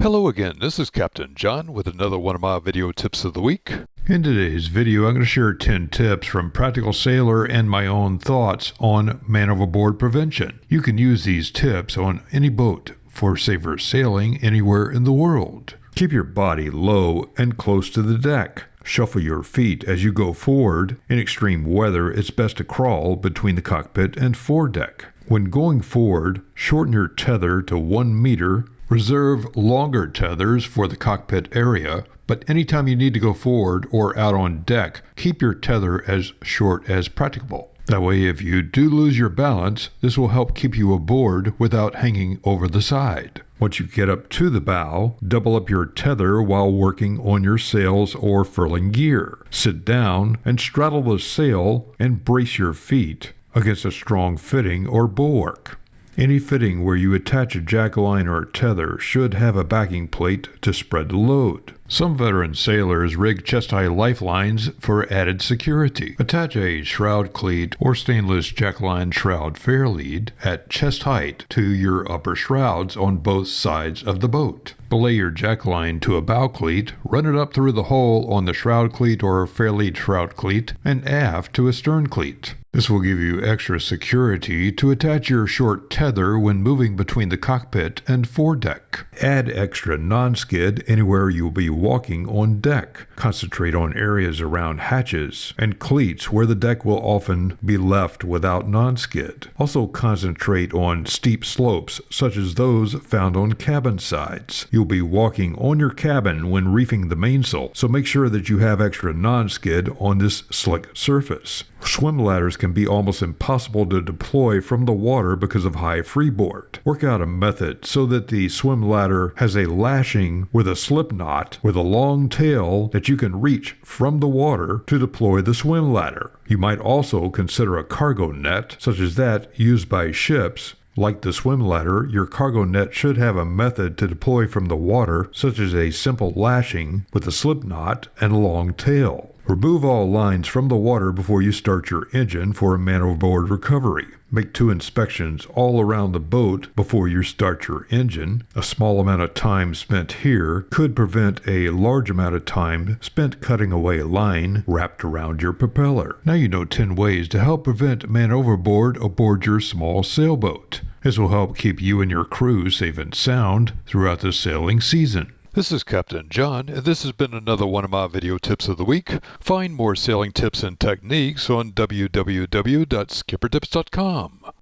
Hello again, this is Captain John with another one of my video tips of the week. In today's video, I'm going to share 10 tips from Practical Sailor and my own thoughts on man overboard prevention. You can use these tips on any boat for safer sailing anywhere in the world. Keep your body low and close to the deck. Shuffle your feet as you go forward. In extreme weather, it's best to crawl between the cockpit and foredeck. When going forward, shorten your tether to 1 meter. Reserve longer tethers for the cockpit area, but anytime you need to go forward or out on deck, keep your tether as short as practicable. That way, if you do lose your balance, this will help keep you aboard without hanging over the side. Once you get up to the bow, double up your tether while working on your sails or furling gear. Sit down and straddle the sail and brace your feet against a strong fitting or bulwark. Any fitting where you attach a jackline or tether should have a backing plate to spread the load. Some veteran sailors rig chest-high lifelines for added security. Attach a shroud cleat or stainless jackline shroud fairlead at chest height to your upper shrouds on both sides of the boat. Belay your jackline to a bow cleat, run it up through the hole on the shroud cleat or fairlead shroud cleat, and aft to a stern cleat. This will give you extra security to attach your short tether when moving between the cockpit and foredeck. Add extra Nonskid anywhere you'll be walking on deck. Concentrate on areas around hatches and cleats where the deck will often be left without Nonskid. Also concentrate on steep slopes such as those found on cabin sides. You'll be walking on your cabin when reefing the mainsail, so make sure that you have extra Nonskid on this slick surface. Swim ladders can be almost impossible to deploy from the water because of high freeboard. Work out a method so that the swim ladder has a lashing with a slip knot with a long tail that you can reach from the water to deploy the swim ladder. You might also consider a cargo net, such as that used by ships. Like the swim ladder, your cargo net should have a method to deploy from the water, such as a simple lashing with a slip knot and a long tail. Remove all lines from the water before you start your engine for a man overboard recovery. Make 2 inspections all around the boat before you start your engine. A small amount of time spent here could prevent a large amount of time spent cutting away a line wrapped around your propeller. Now you know 10 ways to help prevent man overboard aboard your small sailboat. This will help keep you and your crew safe and sound throughout the sailing season. This is Captain John, and this has been another one of my video tips of the week. Find more sailing tips and techniques on www.skippertips.com.